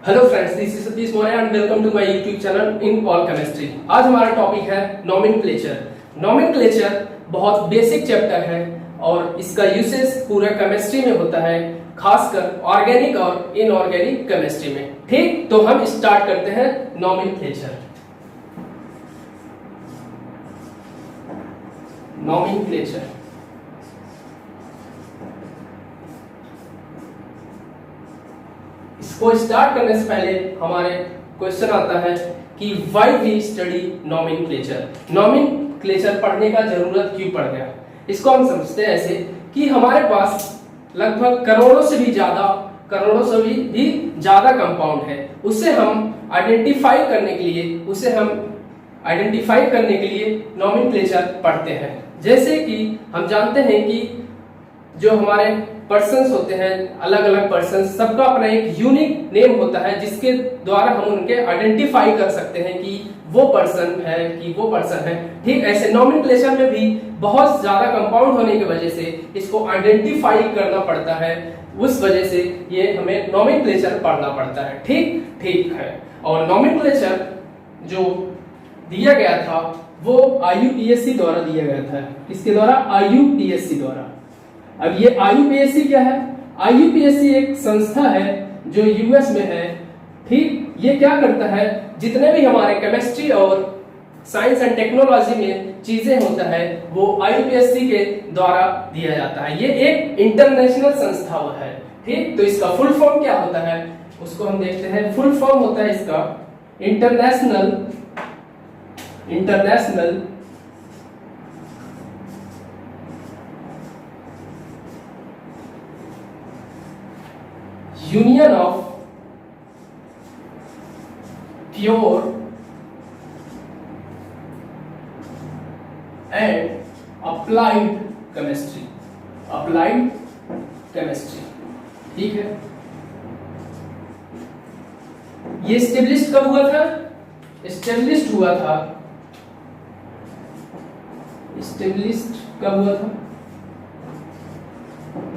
Hello friends, this is Satish Maurya and welcome to my YouTube channel in all chemistry. आज हमारा topic है nomenclature. Nomenclature बहुत basic chapter है और इसका यूसेज पूरा केमिस्ट्री में होता है, खासकर ऑर्गेनिक और इनऑर्गेनिक केमिस्ट्री में। ठीक, तो हम स्टार्ट करते हैं नोमेनक्लेचर। नोमेनक्लेचर इसको स्टार्ट करने से पहले हमारे क्वेश्चन आता है कि why we study nomenclature. Nomenclature पढ़ने का जरूरत क्यों पड़ गया? इसको हम समझते हैं ऐसे कि हमारे पास लगभग करोड़ों से भी ज्यादा कंपाउंड है। उसे हम आइडेंटिफाई करने के लिए नोमेनक्लेचर पढ़ते हैं। जैसे कि हम जानते हैं कि जो हमारे पर्सन्स होते हैं, अलग अलग पर्सन्स, सबका अपना एक यूनिक नेम होता है जिसके द्वारा हम उनके आइडेंटिफाई कर सकते हैं कि वो पर्सन है। ठीक ऐसे नोमेनक्लेचर में भी बहुत ज्यादा कंपाउंड होने की वजह से इसको आइडेंटिफाई करना पड़ता है। उस वजह से ये हमें नोमेनक्लेचर पढ़ना पड़ता है। ठीक है। और नोमेनक्लेचर जो दिया गया था वो IUPAC द्वारा दिया गया था। किसके द्वारा? IUPAC द्वारा। अब ये IUPAC क्या है? IUPAC एक संस्था है जो यूएस में है। ठीक, ये क्या करता है, जितने भी हमारे केमिस्ट्री और साइंस एंड टेक्नोलॉजी में चीजें होता है वो IUPAC के द्वारा दिया जाता है। ये एक इंटरनेशनल संस्था है। ठीक, तो इसका फुल फॉर्म क्या होता है उसको हम देखते हैं। फुल फॉर्म होता है इसका international union of pure and applied chemistry. ठीक है। ये एस्टेब्लिश कब हुआ था? एस्टेब्लिश्ड हुआ था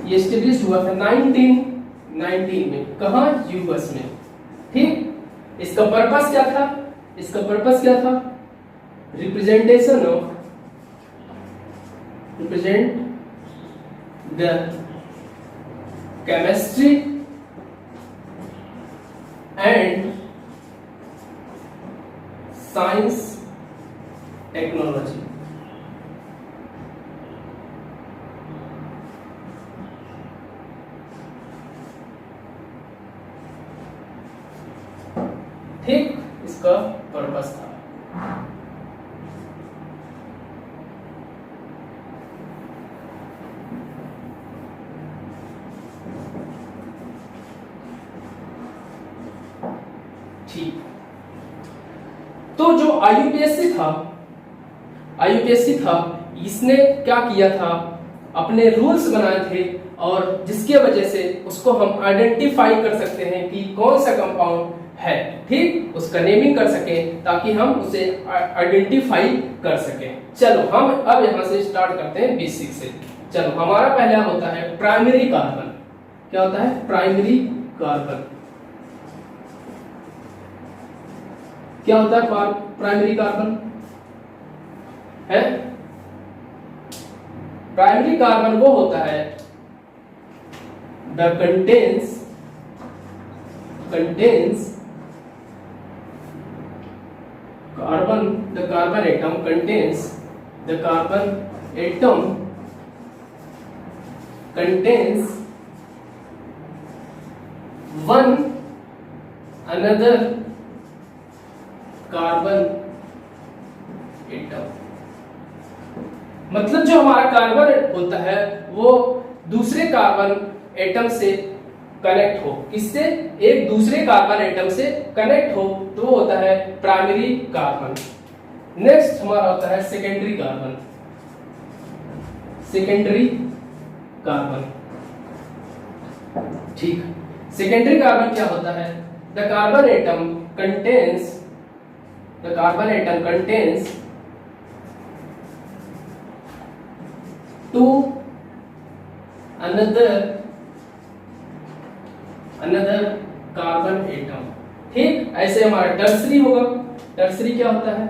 1919 में। कहा? यूएस में। ठीक, इसका पर्पस क्या था? Represent the chemistry and science technology. ठीक, इसका पर्पस था। ठीक, तो जो IUPAC था इसने क्या किया था, अपने रूल्स बनाए थे और जिसके वजह से उसको हम आइडेंटिफाई कर सकते हैं कि कौन सा कंपाउंड है। ठीक, उसका नेमिंग कर सके ताकि हम उसे आइडेंटिफाई कर सके। चलो हम अब यहां से स्टार्ट करते हैं बेसिक से। चलो, हमारा पहला होता है प्राइमरी कार्बन। क्या होता है? Primary carbon. क्या होता है प्राइमरी कार्बन? है प्राइमरी कार्बन वो होता है the contains the carbon atom contains one another carbon atom. मतलब जो हमारा कार्बन होता है वो दूसरे कार्बन एटम से कनेक्ट हो। किससे? एक दूसरे कार्बन एटम से कनेक्ट हो तो वो होता है प्राइमरी कार्बन। नेक्स्ट हमारा होता है सेकेंडरी कार्बन। ठीक, सेकेंडरी कार्बन क्या होता है? The carbon atom contains two another carbon atom। ठीक, ऐसे हमारा टर्सरी होगा। टर्सरी क्या होता है?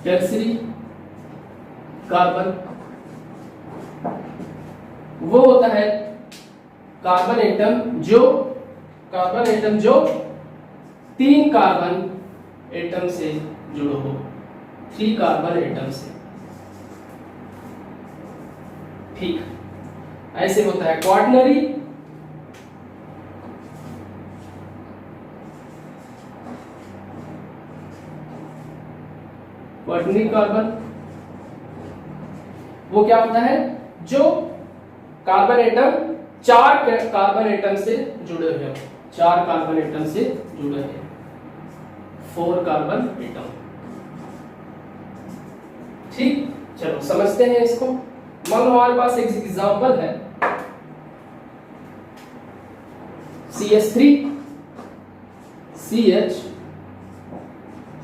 टर्सरी कार्बन वो होता है कार्बन एटम जो 3 कार्बन एटम से जुड़ो हो, 3 कार्बन एटम से। ठीक, ऐसे होता है क्वाटरनरी। क्वाटरनरी कार्बन वो क्या होता है? जो कार्बन एटम 4 कार्बन एटम से जुड़े हुए हो, 4 कार्बन एटम से जुड़े हैं, 4 कार्बन एटम। ठीक, चलो समझते हैं इसको। मान लो हमारे पास एक एग्जांपल है CH3 CH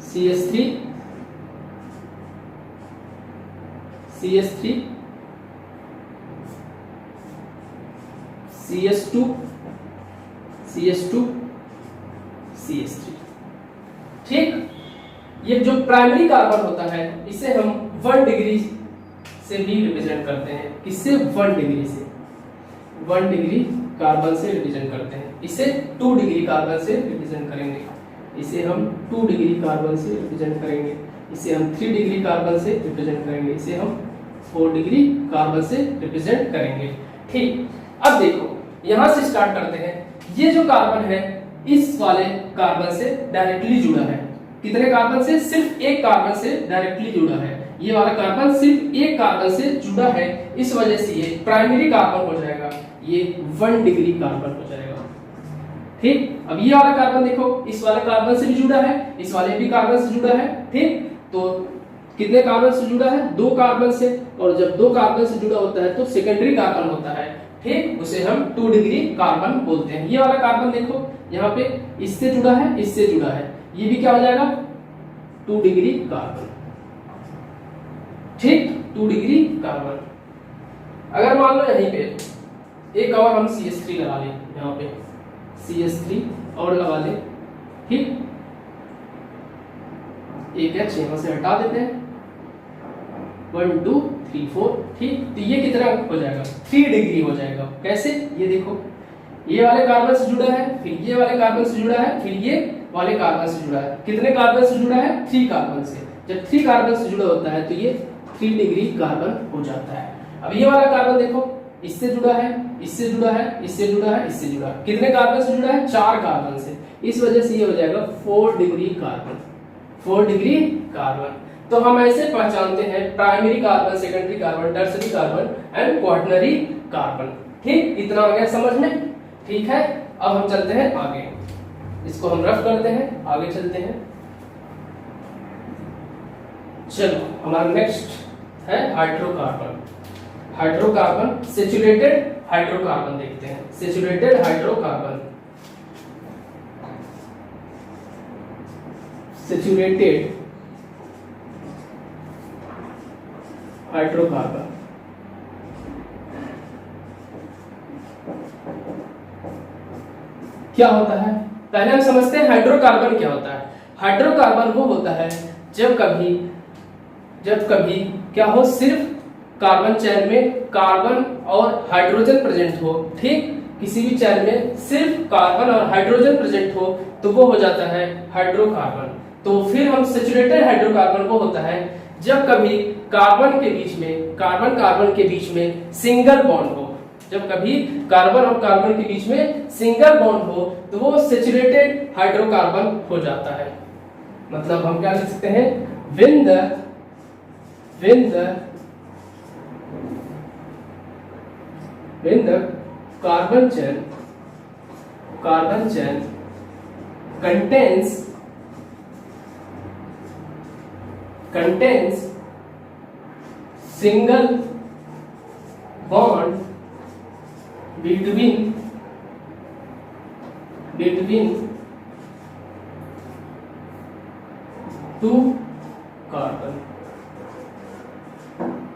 CH3 CH3 CH2 CH2 CH3। ठीक, ये जो प्राइमरी कार्बन होता है इसे हम 1 डिग्री से भी रिप्रेजेंट करते हैं। किससे? 1 डिग्री से, 1 डिग्री कार्बन से रिप्रेजेंट करते हैं। इसे 2 डिग्री कार्बन से रिप्रेजेंट करेंगे, इसे हम 2 डिग्री कार्बन से रिप्रेजेंट करेंगे, इसे हम 3 डिग्री कार्बन से रिप्रेजेंट करेंगे, इसे हम 4 डिग्री कार्बन से रिप्रेजेंट करेंगे। ठीक, अब देखो यहां से स्टार्ट करते हैं। ये जो कार्बन है इस वाले कार्बन से डायरेक्टली जुड़ा है। कितने कार्बन से? सिर्फ एक कार्बन से डायरेक्टली जुड़ा है। ये वाला कार्बन सिर्फ एक कार्बन से जुड़ा है, इस वजह से ये प्राइमरी कार्बन हो जाएगा, ये 1 डिग्री कार्बन हो जाएगा। ठीक, अब ये वाला कार्बन देखो, इस वाले कार्बन से भी जुड़ा है, इस वाले भी कार्बन से जुड़ा है। ठीक, तो कितने कार्बन से जुड़ा है? 2 कार्बन से, और जब 2 कार्बन से जुड़ा होता है तो सेकेंडरी कार्बन होता है। ठीक, उसे हम 2 डिग्री कार्बन बोलते हैं। ये वाला कार्बन देखो यहाँ पे इससे जुड़ा है, इससे जुड़ा है, ये भी क्या हो जाएगा? 2 डिग्री कार्बन। ठीक, 2 डिग्री कार्बन। अगर मान लो यहीं पे एक और हम CH3 लगा लें, यहाँ पे CH3 और लगा लें। ठीक, एक H यहाँ से हटा देते हैं, 1 2 3 4। ठीक, तो ये कितना हो जाएगा? 3 डिग्री हो जाएगा। कैसे? ये देखो, ये वाले कार्बन से जुड़ा है, फिर ये वाले कार्बन से जुड़ा है, फिर ये वाले कार्बन से जुड़ा है। कितने कार्बन से जुड़ा है? 3 कार्बन से। जब 3 कार्बन से जुड़ा होता है तो ये 3 डिग्री कार्बन हो जाता है। अब ये वाला कार्बन देखो, इससे जुड़ा है, इससे जुड़ा है, इससे जुड़ा है, इससे जुड़ा है। कितने कार्बन से जुड़ा है? 4 कार्बन से। इस वजह से ये हो जाएगा 4 डिग्री कार्बन, 4 डिग्री कार्बन। तो हम ऐसे पहचानते हैं primary carbon, secondary carbon, tertiary carbon and quaternary carbon. ठीक, इतना हो गया समझ में? ठीक है, अब हम चलते हैं आगे, इसको हम रफ करते हैं, आगे चलते हैं। चलो, हमारा नेक्स्ट है हाइड्रोकार्बन। हाइड्रोकार्बन, सैचुरेटेड हाइड्रोकार्बन देखते हैं। सैचुरेटेड हाइड्रोकार्बन, सैचुरेटेड हाइड्रोकार्बन क्या होता है? पहले हम समझते हैं हाइड्रोकार्बन क्या होता है। हाइड्रोकार्बन वो होता है जब कभी क्या हो, सिर्फ कार्बन चेन में कार्बन और हाइड्रोजन प्रेजेंट हो। ठीक, किसी भी चेन में सिर्फ कार्बन और हाइड्रोजन प्रेजेंट हो तो वो हो जाता है हाइड्रोकार्बन। तो फिर हम सैचुरेटेड हाइड्रोकार्बन वो होता है जब कभी कार्बन के बीच में सिंगल बॉन्ड हो। जब कभी कार्बन और कार्बन के बीच में सिंगल बॉन्ड हो तो वो सैचुरेटेड हाइड्रोकार्बन हो जाता है। मतलब हम क्या लिख सकते हैं? when the carbon chain contains single bond between two carbon.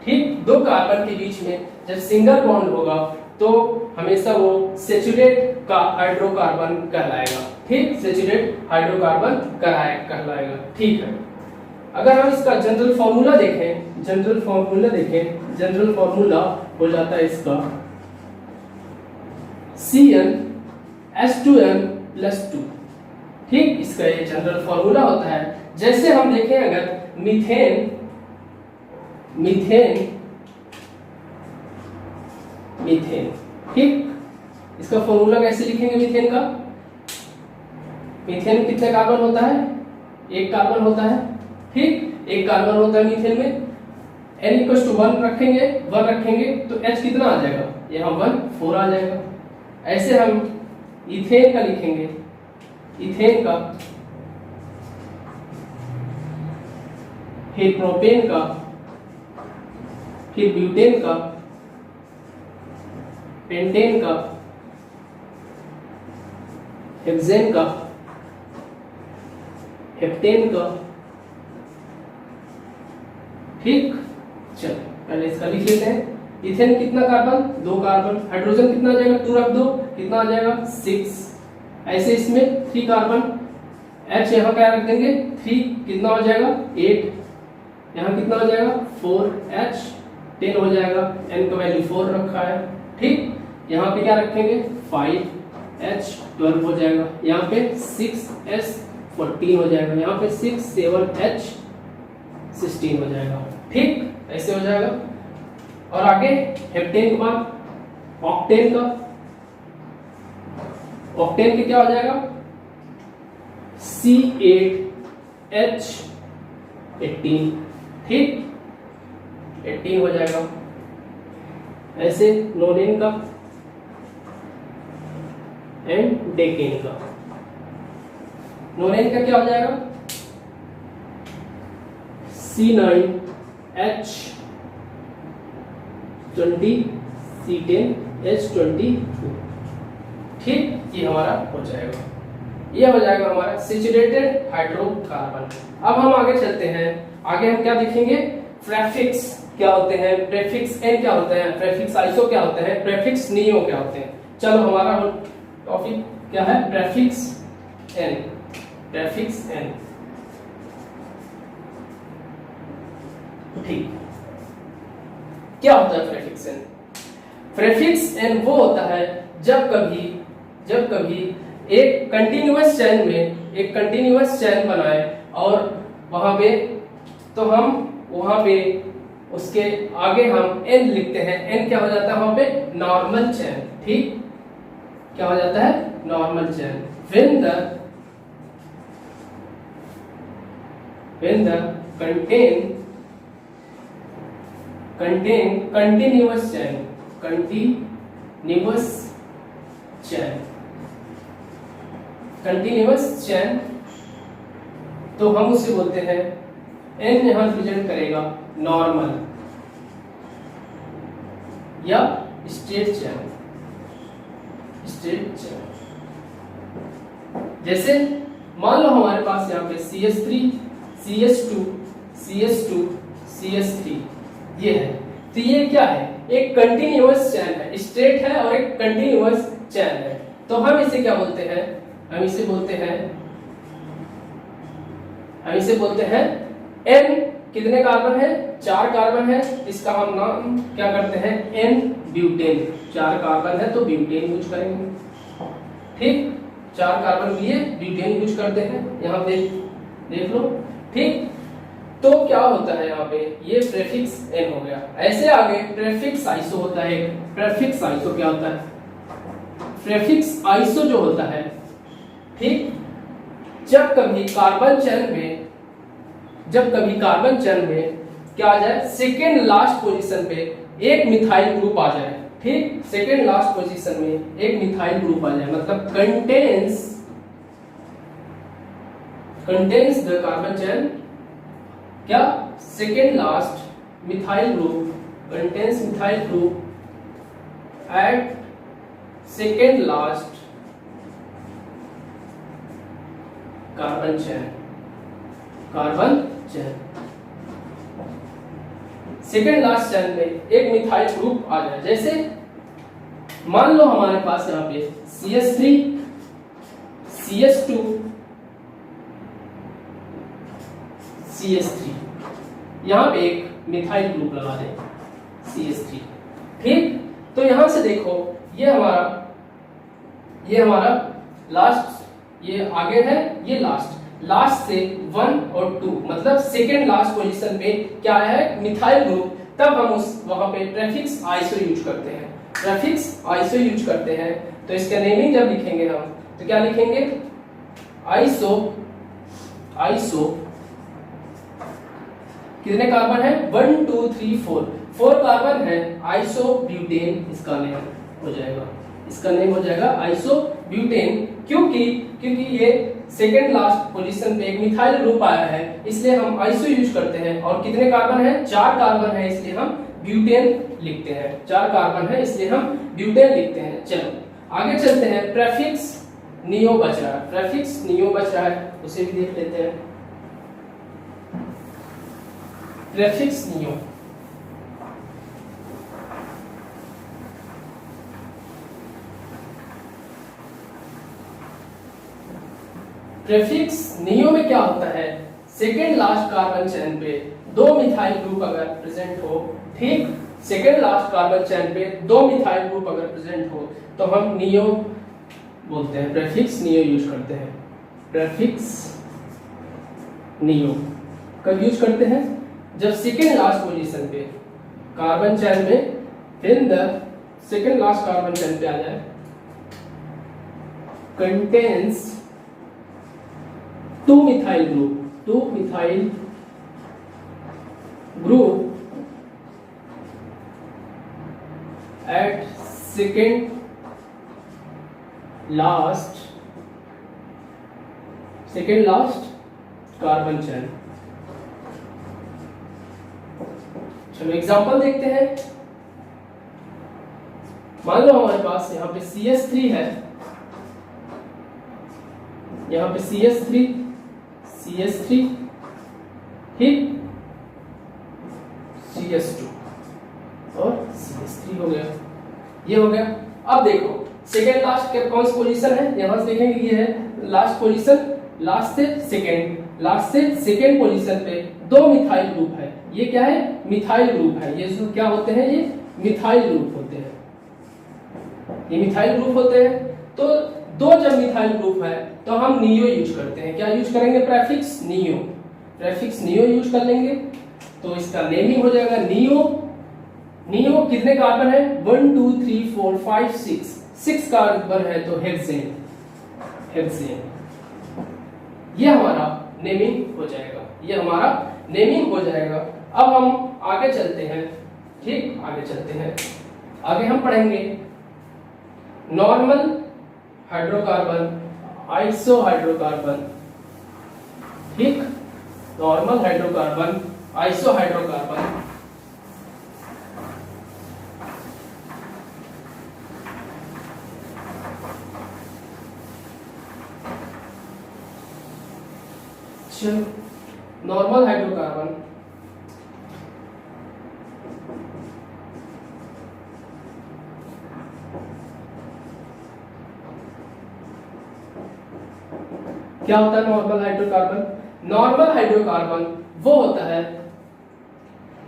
ठीक, 2 कार्बन के बीच में जब सिंगल बॉन्ड होगा तो तो हमेशा वो सैचुरेट का हाइड्रोकार्बन कहलाएगा। ठीक, सैचुरेट हाइड्रोकार्बन कहलाएगा। ठीक है, अगर हम इसका जनरल फॉर्मूला देखें, जनरल फॉर्मूला हो जाता है इसका CnH2n+2। ठीक, इसका ये जनरल फॉर्मूला होता है। जैसे हम देखें अगर मीथेन, ठीक, इसका फॉर्मूला कैसे लिखेंगे मीथेन का? मीथेन में कितने कार्बन होता है? एक कार्बन होता है। ठीक, एक कार्बन होता है मीथेन में। n=1 रखेंगे, 1 रखेंगे तो H कितना आ जाएगा? यहाँ 1 4 आ जाएगा। ऐसे हम इथेन का लिखेंगे, इथेन का, फिर प्रोपेन का, फिर ब्यूटेन का, पेंटेन का, हेक्सेन का, हेप्टेन का। ठीक, चलो पहले इसका लिख लेते हैं। इथेन कितना कार्बन? 2 कार्बन। हाइड्रोजन कितना आ जाएगा? 2 रख दो, कितना आ जाएगा? 6। ऐसे इसमें 3 कार्बन। H यहाँ क्या रख देंगे? 3, कितना हो जाएगा? 8। यहाँ कितना हो जाएगा? 4H 10 हो जाएगा। N का वैल्यू 4 रखा है। ठीक, यहाँ पे क्या रखेंगे? 5H 12 हो जाएगा। यहाँ पे 6S 14 हो जाएगा। यहाँ पे 6 7H 16 हो जाएगा। ठीक, ऐसे हो जाएगा। और आगे हेप्टेन के बाद ऑक्टेन का, ऑक्टेन के क्या हो जाएगा? C8H 18। ठीक, 18 हो जाएगा। ऐसे नोनेन का एंड डेकेन का। नोनेन का क्या हो जाएगा? C9H 20 C10H 22। ठीक, ये हमारा हो जाएगा। ये हो जाएगा हमारा सैचुरेटेड हाइड्रोकार्बन। अब हम आगे चलते हैं। आगे हम क्या देखेंगे? प्रेफिक्स क्या होते हैं, प्रेफिक्स N क्या होते हैं, प्रेफिक्स आइसो क्या होते हैं, प्रेफिक्स नियो क्या होते हैं। चलो हमारा टॉपिक क्या है? Prefix N। प्रेफिक्स N, ठीक, क्या होता है प्रेफिक्स N? प्रेफिक्स N वो होता है जब कभी एक कंटिन्यूअस चेन बनाए और वहां पे, तो हम वहां पे उसके आगे हम N लिखते हैं। N क्या हो जाता है वहां पे? Normal chain. ठीक, क्या हो जाता है? Normal chain. when the contain continuous chain, तो हम उसे बोलते हैं, N यहां रिप्रेजेंट करेगा नॉर्मल या स्ट्रेट चेन। जैसे मान लो हमारे पास यहाँ पे CH3 CH2 CH2 CH3 ये है, तो ये क्या है? एक कंटिन्यूअस चेन है, स्ट्रेट है और एक कंटिन्यूअस चेन है। तो हम इसे क्या बोलते हैं? हम इसे बोलते हैं N। कितने कार्बन है? 4 कार्बन है। इसका हम नाम क्या करते हैं? N butane. 4 कार्बन है तो ब्यूटेन यूज करेंगे। ठीक, 4 कार्बन लिए ब्यूटेन यूज करते हैं। यहाँ देख लो। ठीक, तो क्या होता है यहाँ पे? ये प्रेफिक्स N हो गया। ऐसे आगे प्रेफिक्स आइसो होता है। प्रेफिक्स आइसो क्या होता है? प्रेफिक्स आइसो जो होता है, ठीक, जब कभी कार्बन चेन में क्या आ जाए? सेकेंड लास्ट पोजीशन पे एक मिथाइल ग्रुप आ जाए। ठीक, सेकेंड लास्ट पोजीशन में एक मिथाइल ग्रुप आ जाए, मतलब कंटेन्स द कार्बन चेन, क्या? Second last methyl group, contains methyl group at second last carbon chain. Second last chain में एक मिथाइल ग्रुप आ जाए। जैसे मान लो हमारे पास यहाँ पे CH3 CH2 CH3, यहाँ पे एक मिथाइल ग्रुप लगा दें CH3। ठीक, तो यहां से देखो ये हमारा लास्ट, ये आगे है, ये लास्ट से 1 और 2 मतलब सेकेंड लास्ट पोजीशन पे क्या है, मिथाइल ग्रुप। तब हम वहां पे प्रेफिक्स आइसो यूज करते हैं, प्रेफिक्स आइसो यूज करते हैं। तो इसका नेमिंग जब लिखेंगे हम तो क्या लिखेंगे, आइसो कितने कार्बन है, 1 2 3 4 कार्बन है, आइसो ब्यूटेन इसका नेम हो जाएगा, इसका नेम हो जाएगा आइसो ब्यूटेन। क्योंकि ये सेकेंड लास्ट पोजीशन पे एक मिथाइल ग्रुप आया है, इसलिए हम आइसो यूज करते हैं। और कितने कार्बन है, 4 कार्बन है, इसलिए हम ब्यूटेन लिखते हैं। 4 कार्बन है इसलिए हम ब्यूटेन लिखते हैं। चलो आगे चलते हैं, प्रेफिक्स नियो बच रहा है, प्रेफिक्स नियो बच रहा है, उसे भी देख लेते हैं। प्रेफिक्स नियो, प्रेफिक्स नियो में क्या होता है, सेकेंड लास्ट कार्बन चेन पे 2 मिथाइल ग्रुप अगर प्रेजेंट हो, ठीक, सेकेंड लास्ट कार्बन चेन पे 2 मिथाइल ग्रुप अगर प्रेजेंट हो तो हम नियो बोलते हैं, प्रेफिक्स नियो यूज करते हैं। प्रेफिक्स नियो कब यूज करते हैं, जब सेकेंड लास्ट पोजीशन पे कार्बन चेन में, when the second last carbon chain पे आ जाए, contains 2 methyl group at second last carbon chain. चलो एग्जांपल देखते हैं। मान लो हमारे पास यहाँ पे CH3 है, यहाँ पे CH3 ठीक, CH2 और CH3 हो गया, ये हो गया। अब देखो सेकेंड लास्ट के कौन सी पोजीशन है, यहां से देखेंगे ये है लास्ट पोजीशन, लास्ट से सेकेंड पोजीशन पे 2 मिथाइल ग्रुप है, ये क्या है, मिथाइल ग्रुप है। ये जो क्या होते हैं, ये मिथाइल ग्रुप होते हैं, ये मिथाइल ग्रुप होते हैं। तो 2 जब मिथाइल ग्रुप है तो हम नियो यूज करते हैं, क्या यूज करेंगे, प्रेफिक्स नियो यूज कर लेंगे। तो इसका नेमिंग हो जाएगा नियो कितने कार्बन है, 1 2 3 4 5 6 कार्बन है, तो हेक्सेन, ये हमारा नेमिंग हो जाएगा, अब हम आगे चलते हैं, ठीक, आगे हम पढ़ेंगे नॉर्मल हाइड्रोकार्बन, आइसो हाइड्रोकार्बन, ठीक, normal hydrocarbon, iso hydrocarbon. Normal hydrocarbon क्या होता है, नॉर्मल हाइड्रोकार्बन वो होता है,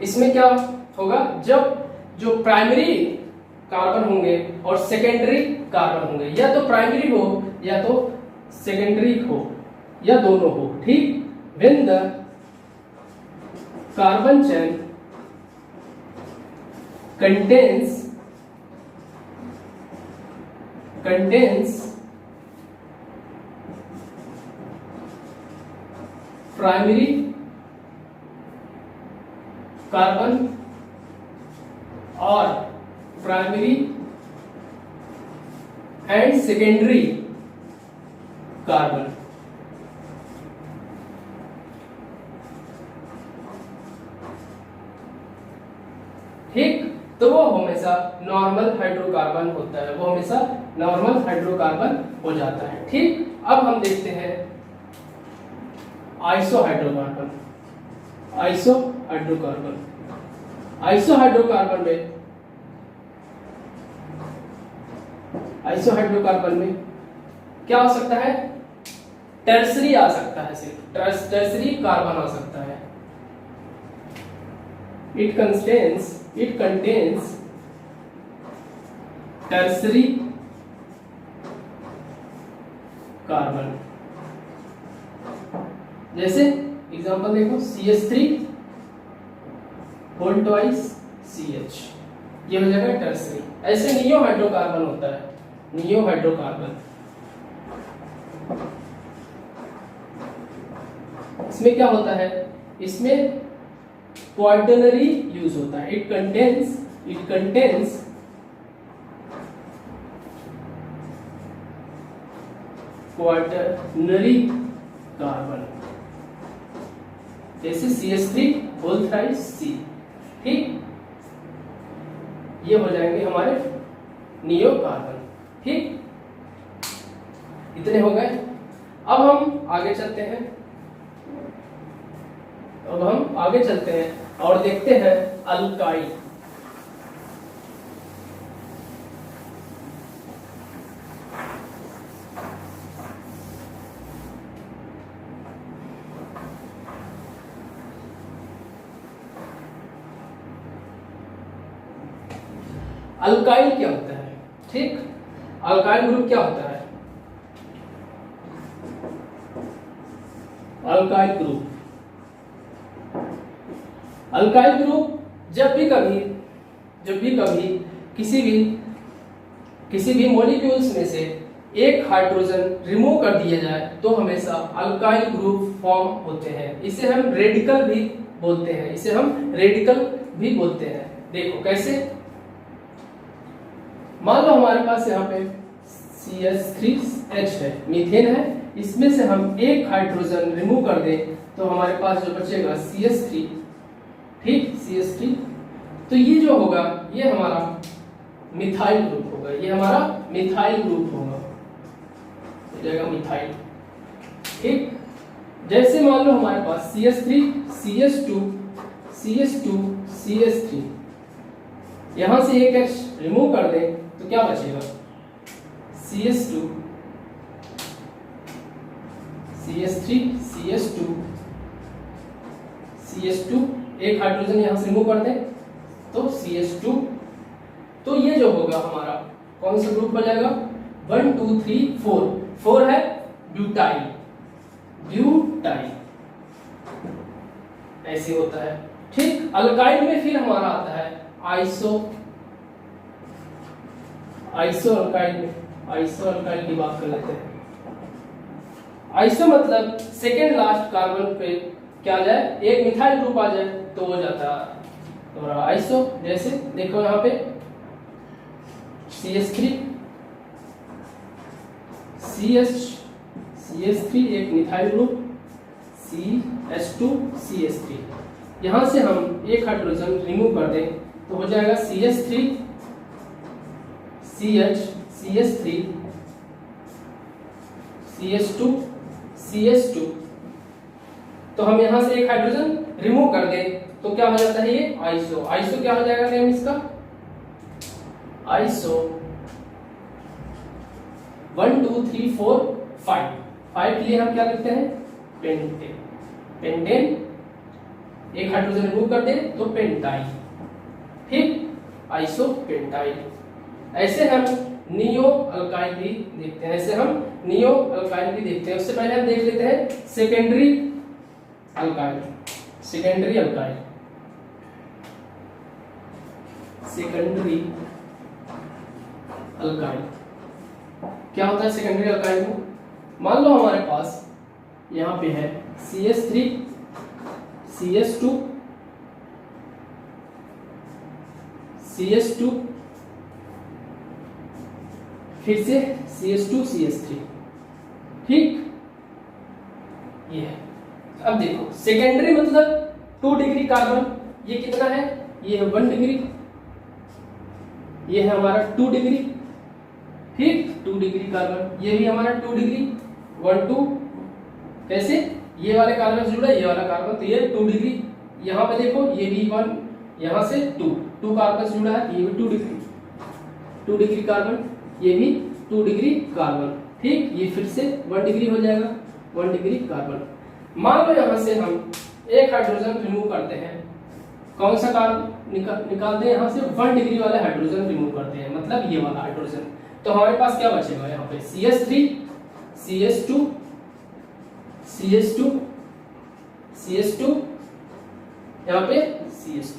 इसमें क्या होगा, जब जो प्राइमरी कार्बन होंगे और सेकेंडरी कार्बन होंगे, या तो प्राइमरी हो या तो सेकेंडरी हो या दोनों हो, ठीक। When the carbon chain contains primary carbon और प्राइमरी एंड सेकेंडरी कार्बन, ठीक, तो वो हमेशा नॉर्मल हाइड्रोकार्बन होता है, वो हमेशा नॉर्मल हाइड्रोकार्बन हो जाता है, ठीक। अब हम देखते हैं आइसो हाइड्रोकार्बन में आइसोहाइड्रोकार्बन में क्या हो सकता है, टर्सरी आ सकता है, सिर्फ टर्सरी कार्बन आ सकता है। It contains tertiary carbon. जैसे एग्जांपल देखो, CH3 होल ट्वाइस CH, ये हो जाएगा टर्सरी। ऐसे नियो हाइड्रोकार्बन होता है, नियो हाइड्रोकार्बन। इसमें क्या होता है, इसमें क्वार्टरनरी यूज होता है। इट कंटेन्स क्वार्टरनरी कार्बन, जैसे CH3 होल थ्राइस C। ठीक, ये हो जाएंगे हमारे नियो कार्बन। ठीक, इतने हो गए। अब हम आगे चलते हैं और देखते हैं अल्काइल। अल्काइल क्या होता है? ठीक, अल्काइल ग्रुप क्या होता है? अल्काइल ग्रुप जब भी कभी किसी भी मॉलिक्यूल्स में से एक हाइड्रोजन रिमूव कर दिया जाए तो हमेशा अल्काइल ग्रुप फॉर्म होते हैं। इसे हम रेडिकल भी बोलते हैं। देखो कैसे, मान लो हमारे पास यहाँ पे CH3H है, मीथेन है, इसमें से हम एक हाइड्रोजन रिमूव कर दें तो हमारे पास जो बचेगा CH3। ठीक, CH3, तो ये जो होगा ये हमारा मिथाइल ग्रुप होगा, हो जाएगा मिथाइल। ठीक, जैसे मान लो हमारे पास CH3 CH2 CH3, यहां से एक H रिमूव कर दें तो क्या बचेगा, CH2 CH3 CH2 एक हाइड्रोजन यहां से रिमूव कर दें तो CH2। तो ये जो होगा हमारा कौन सा ग्रुप बनेगा, 1 2 3 4 है ब्यूटाइल, ऐसे होता है। ठीक, अल्काइल में फिर हमारा आता है आइसो अल्काइल की बात कर लेते हैं। आइसो मतलब सेकेंड लास्ट कार्बन पे क्या आ जाए, एक मिथाइल ग्रुप आ जाए तो हो जाता है और आइसो। जैसे देखो यहाँ पे CH3 एक मिथाइल ग्रुप, CH2 CH3, यहां से हम एक हाइड्रोजन रिमूव कर दें तो हो जाएगा CH3 CH3 CH2 तो हम यहां से एक हाइड्रोजन रिमूव कर दें तो क्या हो जाता है, ये आइसो क्या हो जाएगा नेम इसका, आइसो। 1 2 3 4 5 के लिए हम क्या लिखते हैं, पेंटेन, एक हाइड्रोजन रिमूव कर दे तो पेंटाइल। ठीक, आइसो पेंटाइल। ऐसे हम नियो अल्काइल भी देखते हैं। उससे पहले हम देख लेते हैं सेकेंडरी अल्काइल। क्या होता है सेकेंडरी अल्काइल में? मान लो हमारे पास यहाँ पे है CH3 CH2 फिर से CH2 CH3। ठीक, ये है। अब देखो सेकेंडरी मतलब 2 डिग्री कार्बन, ये कितना है, ये है 1 डिग्री, ये है हमारा 2 डिग्री। ठीक, 2 डिग्री कार्बन, ये भी हमारा 2 डिग्री 1 2। कैसे, ये वाले कार्बन जुड़ा है, ये वाला कार्बन, तो ये 2 डिग्री। यहाँ पे देखो ये भी 1, यहाँ से 2 कार्बन जुड़ा है, ये भी 2 डिग्री कार्बन। ये भी 2 डिग्री कार्बन। ठीक, ये फिर से 1 डिग्री हो जाएगा, 1 डिग्री कार्बन। मान लो यहाँ से हम एक हाइड्रोजन रिमूव करते हैं, कौन सा कार्बन निकालते हैं यहाँ से, 1 डिग्री वाले हाइड्रोजन रिमूव करते हैं, मतलब ये वाला हाइड्रोजन। तो हमारे पास क्या बचेगा यहाँ पे, CH3 CH2 CH2 CH2, यहाँ पे CH2,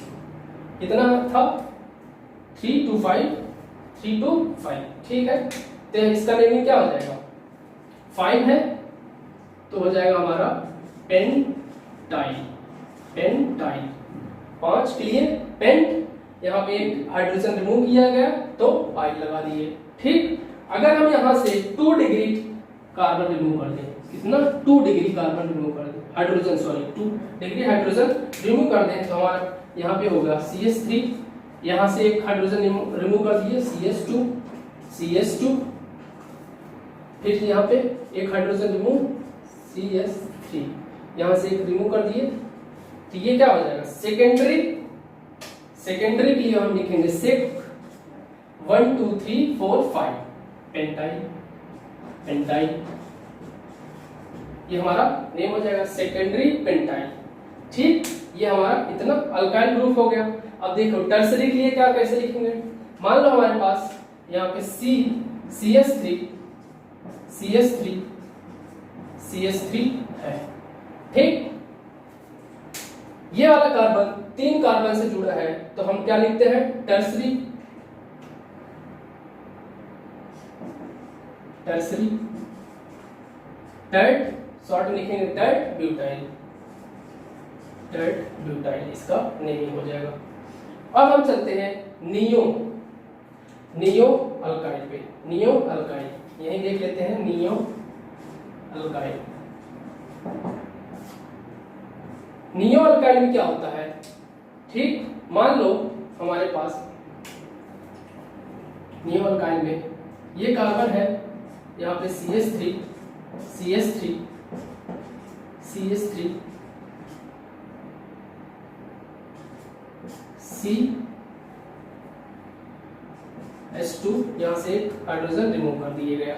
कितना था 3 to 5 3 to 5। ठीक है, तो इसका नेमिंग क्या हो जाएगा, 5 है तो हो जाएगा हमारा पेंटाइल। पेंटाइल 5 के लिए पेंट, यहाँ पे एक हाइड्रोजन रिमूव किया गया तो पाइल लगा दिए। ठीक, अगर हम यहाँ से 2 डिग्री कार्बन रिमूव कर दें, कितना 2 डिग्री कार्बन रिमूव कर दें, hydrogen sorry 2 degree hydrogen remove कर दें, तो हमारा यहाँ पे होगा CH3, यहाँ से एक हाइड्रोजन रिमूव कर दिए CH2 CH2, फिर यहाँ पे एक हाइड्रोजन रिमूव CH3, यहाँ से एक रिमूव कर दिए, तो ये क्या हो जाएगा सेकेंडरी। सेकेंडरी के लिए हम लिखेंगे सेक 1 2 3 4 5 पेंटाइल। पेंटाइल ये हमारा नेम हो जाएगा सेकेंडरी पेंटाइल। ठीक, ये हमारा इतना अल्काइल ग्रुप हो गया। अब देखो टर्सरी के लिए क्या कैसे लिखेंगे, मान लो हमारे पास यहाँ पे CH3 CH3 CH3 है। ठीक, ये वाला कार्बन 3 कार्बन से जुड़ा है, तो हम क्या लिखते हैं टर्सरी। टर्सरी टर्ट शॉर्ट लिखेंगे टर्ट ब्यूटाइल। टर्ट ब्यूटाइल इसका नेमिंग हो जाएगा। अब हम चलते हैं नियो नियो अल्काइल पे। नियो अल्काइल यही देख लेते हैं, नियो अल्काइल। नियो अल्काइल में क्या होता है, ठीक, मान लो हमारे पास नियो अल्काइल में ये कार्बन है, यहाँ पे CH3 CH3 CH3 CH2, यहाँ से एक हाइड्रोजन रिमूव कर दिया गया।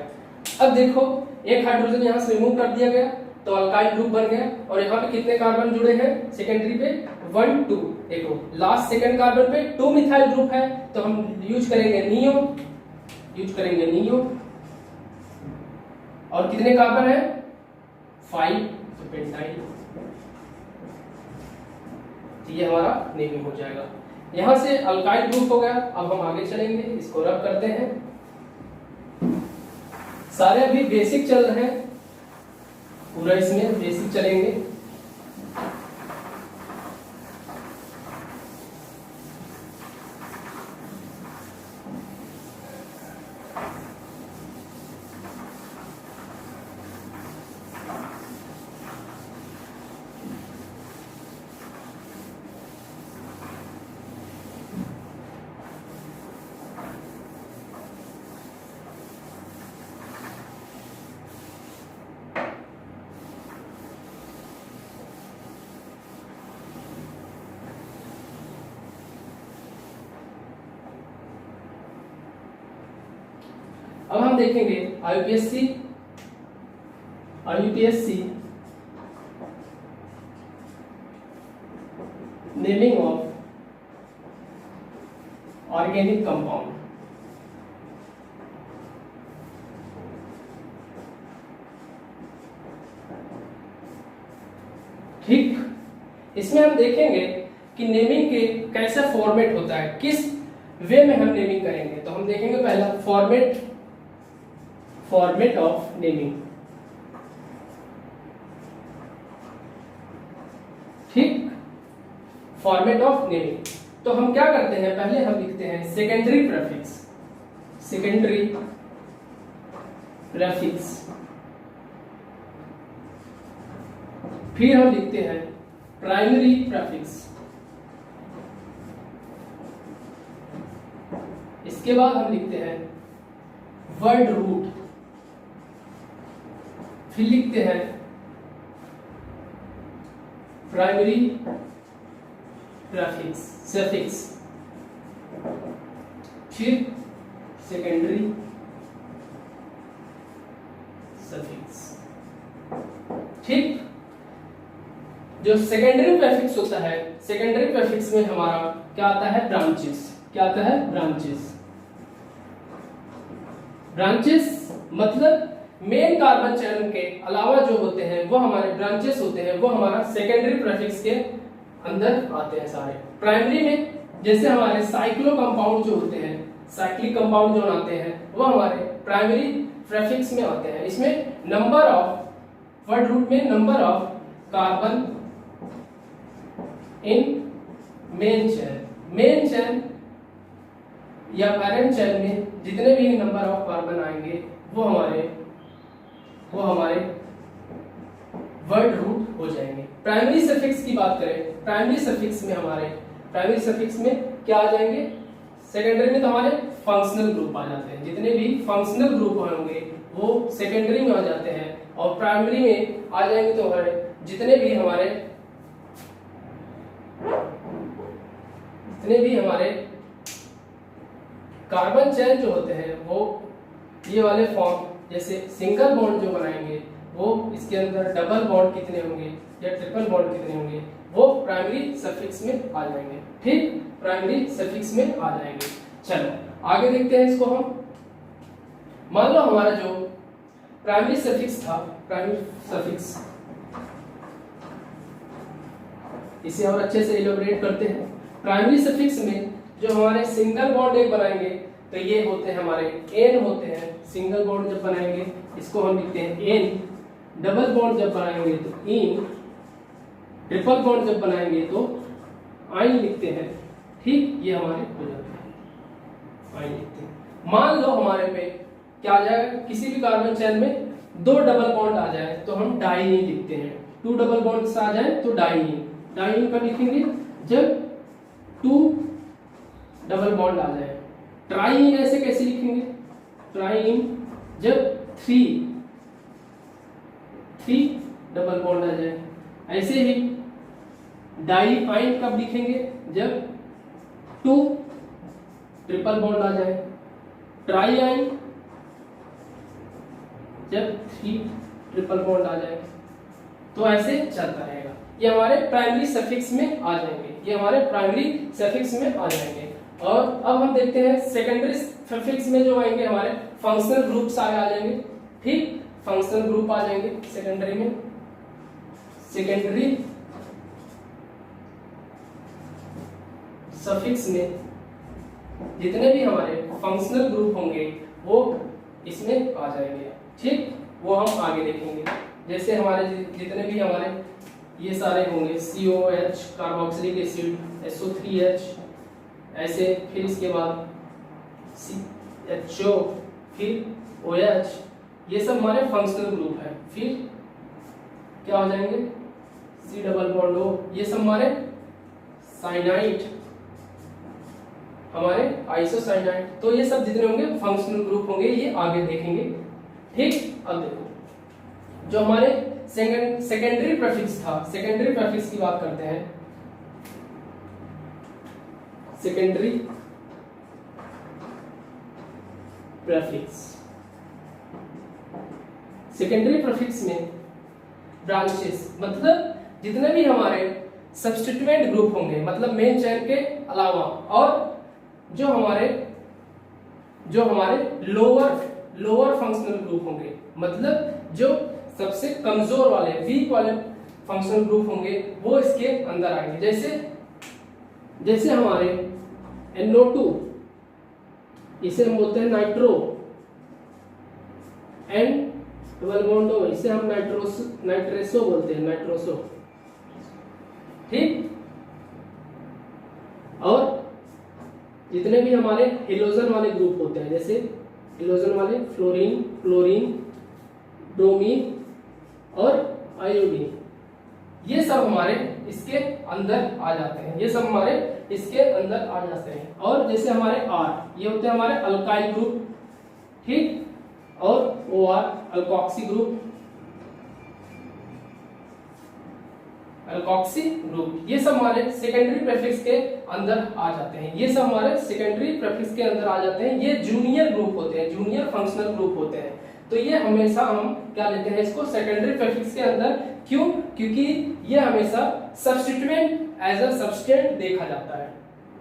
अब देखो एक हाइड्रोजन यहाँ से रिमूव कर दिया गया तो अल्काइल ग्रुप बन गया, और यहाँ पे कितने कार्बन जुड़े हैं सेकेंडरी पे 1 2। देखो लास्ट सेकंड कार्बन पे 2 मिथाइल ग्रुप है, तो हम यूज करेंगे नियो, यूज करेंगे नियो। और कितने कार्बन है 5, तो पेंटाइल। तो ये हमारा नेमिंग हो जाएगा। यहां से अल्काइल ग्रुप हो गया। अब हम आगे चलेंगे, इसको रब करते हैं। सारे अभी बेसिक चल रहे हैं, पूरा इसमें बेसिक चलेंगे। अब हम देखेंगे IUPAC naming of organic compound. ठीक, इसमें हम देखेंगे कि नेमिंग के कैसा फॉर्मेट होता है, किस वे में हम नेमिंग करेंगे। तो हम देखेंगे पहला फॉर्मेट ऑफ नेमिंग। ठीक, फॉर्मेट ऑफ नेमिंग। तो हम क्या करते हैं, पहले हम लिखते हैं सेकेंडरी प्रेफिक्स। सेकेंडरी प्रेफिक्स, फिर हम लिखते हैं प्राइमरी प्रेफिक्स, इसके बाद हम लिखते हैं वर्ड रूट, फिर लिखते हैं प्राइमरी प्रेफिक्स सफिक्स, फिर सेकेंडरी सफिक्स। ठीक, जो सेकेंडरी प्रेफिक्स होता है, सेकेंडरी प्रेफिक्स में हमारा क्या आता है, ब्रांचेस। क्या आता है, ब्रांचेस। ब्रांचेस मतलब मेन कार्बन चैन के अलावा जो होते हैं वो हमारे ब्रांचेस होते हैं, वो हमारा सेकेंडरी प्रेफिक्स के अंदर आते हैं सारे। प्राइमरी में जैसे हमारे साइक्लो कंपाउंड जो होते हैं, साइक्लिक कंपाउंड जो आते हैं वो हमारे प्राइमरी प्रेफिक्स में आते हैं। इसमें नंबर ऑफ, वर्ड रूट में number of carbon in main chain, main चैन या पैरेंट चैन में जितने भी नंबर ऑफ कार्बन आएंगे वो हमारे वर्ड रूट हो जाएंगे। प्राइमरी सफिक्स की बात करें, प्राइमरी सफिक्स में हमारे, प्राइमरी सफिक्स में क्या आ जाएंगे, सेकेंडरी में तो हमारे फंक्शनल ग्रुप आ जाते हैं, जितने भी फंक्शनल ग्रुप होंगे वो सेकेंडरी में आ जाते हैं, और प्राइमरी में आ जाएंगे तो हमारे जितने भी हमारे कार्बन चैन जो होते हैं वो ये वाले फॉर्म, जैसे सिंगल बॉन्ड जो बनाएंगे वो इसके अंदर डबल बॉन्ड कितने होंगे या ट्रिपल बॉन्ड कितने होंगे वो प्राइमरी सफिक्स में आ जाएंगे। ठीक, प्राइमरी सफिक्स में आ जाएंगे। चलो आगे देखते हैं इसको हम। मान लो हमारा जो प्राइमरी सफिक्स था, प्राइमरी सफिक्स, इसे और अच्छे से इलेबोरेट करते हैं। प्राइमरी सफिक्स में जो हमारे सिंगल बॉन्ड एक बनाएंगे तो ये होते हैं हमारे एन होते हैं। सिंगल बॉन्ड जब बनाएंगे इसको हम लिखते हैं एन, डबल बॉन्ड जब बनाएंगे तो इन, ट्रिपल बॉन्ड जब बनाएंगे तो आइन लिखते हैं। ठीक, ये हमारे हो जाते हैं, आइन लिखते हैं। मान लो हमारे पे क्या आ जाएगा, किसी भी कार्बन चैन में दो डबल बॉन्ड आ जाए तो हम डाइईन लिखते हैं। टू डबल बॉन्ड्स आ जाए तो डाइईन, डाइईन कब लिखेंगे, जब टू डबल बॉन्ड आ जाए। ट्राईईन ऐसे कैसे लिखेंगे, ट्राईईन जब थ्री डबल बॉन्ड आ जाए। ऐसे ही डाइईन कब लिखेंगे, जब टू ट्रिपल बॉन्ड आ जाए। ट्राईईन जब थ्री ट्रिपल बॉन्ड आ जाए। तो ऐसे चलता रहेगा। ये हमारे प्राइमरी सफिक्स में आ जाएंगे, ये हमारे प्राइमरी सफिक्स में आ जाएंगे। और अब हम देखते हैं सेकेंडरी सफिक्स में जो आएंगे हमारे फंक्शनल ग्रुप्स आगे आ जाएंगे। ठीक, फंक्शनल ग्रुप आ जाएंगे सेकेंडरी में। सेकेंडरी सफिक्स में जितने भी हमारे फंक्शनल ग्रुप होंगे वो इसमें आ जाएंगे। ठीक, वो हम आगे देखेंगे। जैसे हमारे जितने भी हमारे ये सारे होंगे, COH कार्बोक्सिलिक एसिड, SO3H, ऐसे, फिर इसके बाद CHO, फिर OH, ये सब हमारे फंक्शनल ग्रुप है। फिर क्या हो जाएंगे, C डबल बॉन्ड O, ये सब हमारे साइनाइड, हमारे आइसोसाइनाइड। तो ये सब जितने होंगे फंक्शनल ग्रुप होंगे, ये आगे देखेंगे। ठीक, अब देखो जो हमारे सेकेंडरी प्रेफिक्स था, सेकेंडरी प्रेफिक्स की बात करते हैं। सेकेंडरी प्रेफिक्स, सेकेंडरी प्रेफिक्स में ब्रांचेस मतलब जितने भी हमारे सब्स्टिट्यूएंट ग्रुप होंगे, मतलब मेन चेन के अलावा, और जो हमारे लोअर फंक्शनल ग्रुप होंगे, मतलब जो सबसे कमजोर वाले, वीक वाले फंक्शनल ग्रुप होंगे वो इसके अंदर आएंगे। जैसे हमारे NO2, इसे हम बोलते हैं nitro, N double bond O, इसे हम नाइट्रेसो बोलते हैं, नाइट्रोसो। ठीक, और जितने भी हमारे हेलोजन वाले ग्रुप होते हैं, जैसे हेलोजन वाले फ्लोरीन, क्लोरीन, ब्रोमीन और आयोडीन, ये सब हमारे इसके अंदर आ जाते हैं, ये सब हमारे इसके अंदर आ जाते हैं। और जैसे हमारे R, ये होते हैं हमारे अल्काइल ग्रुप। ठीक, और OR alkoxy group, alkoxy group, ये सब हमारे सेकेंडरी प्रेफिक्स के अंदर आ जाते हैं। ये सब हमारे सेकेंडरी प्रेफिक्स के अंदर आ जाते हैं। ये जूनियर ग्रुप होते हैं, जूनियर फंक्शनल ग्रुप होते हैं। तो ये हमेशा हम क्या लेते हैं इसको सेकेंडरी प्रीफिक्स के अंदर। क्यों? क्योंकि ये हमेशा सब्स्टिट्यूएंट एज अ सब्स्टेंट देखा जाता है,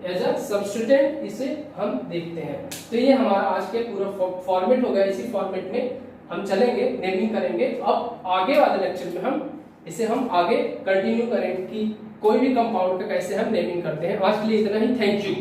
एज अ सब्स्टिट्यूएंट इसे हम देखते हैं। तो ये हमारा आज के पूरा फॉर्मेट हो गया। इसी फॉर्मेट में हम चलेंगे, नेमिंग करेंगे। अब आगे वाले लेक्चर में हम आगे कंटिन्यू करेंगे कि कोई भी कंपाउंड का कैसे हम नेमिंग करते हैं। आज के लिए इतना ही। Thank you.